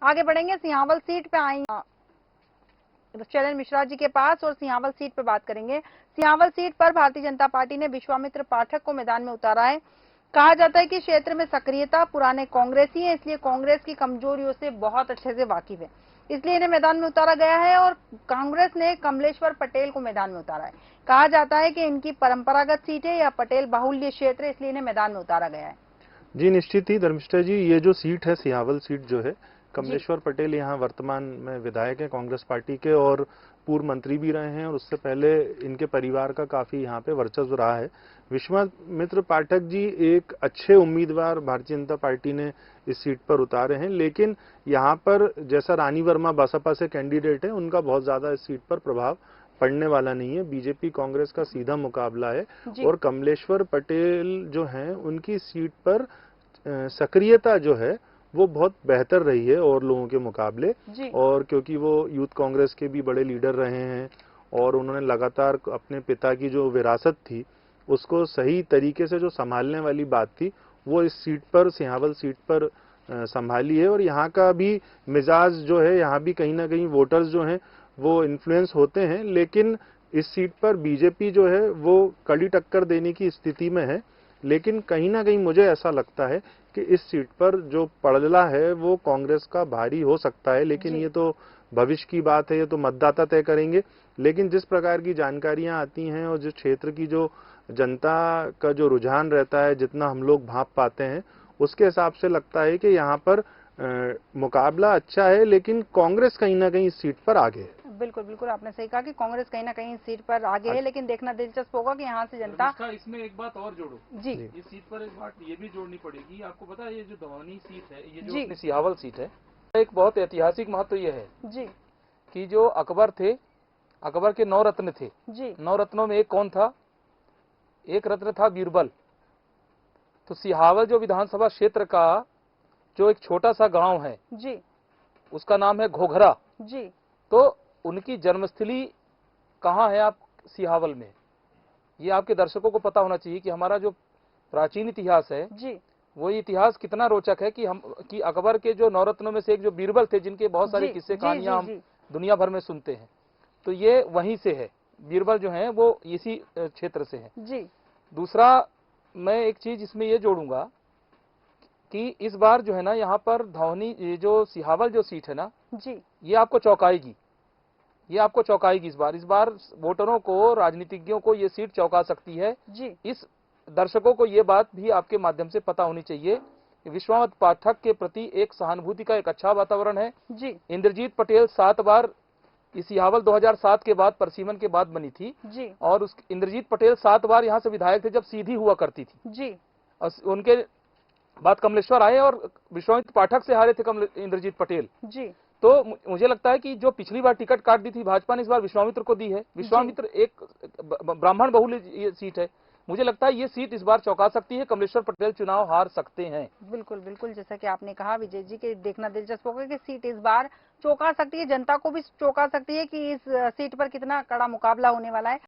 आगे बढ़ेंगे, सिंहावल सीट पे आई चरण मिश्रा जी के पास और सिंहावल सीट पर बात करेंगे। सिंहावल सीट पर भारतीय जनता पार्टी ने विश्वामित्र पाठक को मैदान में उतारा है। कहा जाता है कि क्षेत्र में सक्रियता पुराने कांग्रेसी है, इसलिए कांग्रेस की कमजोरियों से बहुत अच्छे से वाकिफ है, इसलिए इन्हें मैदान में उतारा गया है। और कांग्रेस ने कमलेश्वर पटेल को मैदान में उतारा है। कहा जाता है कि इनकी परंपरागत सीट है या पटेल बाहुल्य क्षेत्र, इसलिए इन्हें मैदान में उतारा गया है। जी निश्चित ही धर्मिष्ठा जी, ये जो सीट है सिंहावल सीट जो है, कमलेश्वर पटेल यहाँ वर्तमान में विधायक हैं कांग्रेस पार्टी के और पूर्व मंत्री भी रहे हैं और उससे पहले इनके परिवार का काफी यहाँ पे वर्चस्व रहा है। विश्वामित्र पाठक जी एक अच्छे उम्मीदवार भारतीय जनता पार्टी ने इस सीट पर उतारे हैं, लेकिन यहाँ पर जैसा रानी वर्मा बसपा से कैंडिडेट है, उनका बहुत ज्यादा इस सीट पर प्रभाव पड़ने वाला नहीं है। बीजेपी कांग्रेस का सीधा मुकाबला है और कमलेश्वर पटेल जो हैं उनकी सीट पर सक्रियता जो है वो बहुत बेहतर रही है और लोगों के मुकाबले, और क्योंकि वो यूथ कांग्रेस के भी बड़े लीडर रहे हैं और उन्होंने लगातार अपने पिता की जो विरासत थी उसको सही तरीके से जो संभालने वाली बात थी वो इस सीट पर, सिंहावल सीट पर संभाली है। और यहाँ का भी मिजाज जो है, यहाँ भी कहीं ना कहीं वोटर्स जो हैं वो इन्फ्लुएंस होते हैं, लेकिन इस सीट पर बीजेपी जो है वो कड़ी टक्कर देने की स्थिति में है। लेकिन कहीं ना कहीं मुझे ऐसा लगता है कि इस सीट पर जो पड़ला है वो कांग्रेस का भारी हो सकता है, लेकिन ये तो भविष्य की बात है, ये तो मतदाता तय करेंगे। लेकिन जिस प्रकार की जानकारियां आती हैं और जिस क्षेत्र की जो जनता का जो रुझान रहता है, जितना हम लोग भांप पाते हैं, उसके हिसाब से लगता है कि यहाँ पर मुकाबला अच्छा है, लेकिन कांग्रेस कहीं ना कहीं इस सीट पर आगे है। बिल्कुल बिल्कुल, आपने सही कहा कि कांग्रेस कहीं ना कहीं इस सीट पर आगे है, लेकिन देखना दिलचस्प होगा कि यहाँ से जनता। इसमें एक बात और जोड़ो जी, इस सीट पर एक बात ये भी जोड़नी पड़ेगी। आपको पता है ये जो धौनी सीट है, ये जो सिंहावल सीट है, एक बहुत ऐतिहासिक महत्व ये है जी कि जो अकबर थे, अकबर के 9 रत्न थे जी। 9 रत्नों में एक कौन था? एक रत्न था बीरबल। तो सिंहावल जो विधानसभा क्षेत्र का जो एक छोटा सा गांव है जी, उसका नाम है घोघरा जी। तो उनकी जन्मस्थली कहाँ है? आप सिंहावल में। ये आपके दर्शकों को पता होना चाहिए कि हमारा जो प्राचीन इतिहास है जी, वो इतिहास कितना रोचक है कि अकबर के जो 9 रत्नों में से एक जो बीरबल थे, जिनके बहुत सारे किस्से कहानियां हम दुनिया भर में सुनते हैं, तो ये वहीं से है। बीरबल जो है वो इसी क्षेत्र से है जी। दूसरा, मैं एक चीज इसमें ये जोड़ूंगा कि इस बार जो है ना, यहाँ पर धौनी, ये जो सिंहावल जो सीट है ना जी, ये आपको चौंकाएगी, ये आपको चौंकाएगी। इस बार वोटरों को, राजनीतिज्ञों को ये सीट चौंका सकती है जी। इस दर्शकों को ये बात भी आपके माध्यम से पता होनी चाहिए कि विश्वामित्र पाठक के प्रति एक सहानुभूति का एक अच्छा वातावरण है जी। इंद्रजीत पटेल 7 बार इस सिंहावल 2007 के बाद परसीमन के बाद बनी थी जी, और उस इंद्रजीत पटेल 7 बार यहाँ से विधायक थे जब सीधी हुआ करती थी जी। और उनके बाद कमलेश्वर आए और विश्वामित्र पाठक से हारे थे इंद्रजीत पटेल जी। तो मुझे लगता है कि जो पिछली बार टिकट काट दी थी भाजपा ने, इस बार विश्वामित्र को दी है। विश्वामित्र एक ब्राह्मण बहुल्य सीट है। मुझे लगता है ये सीट इस बार चौंका सकती है, कमलेश्वर पटेल चुनाव हार सकते हैं। बिल्कुल बिल्कुल, जैसा कि आपने कहा विजय जी के देखना दिलचस्प होगा कि सीट इस बार चौंका सकती है, जनता को भी चौंका सकती है कि इस सीट पर कितना कड़ा मुकाबला होने वाला है।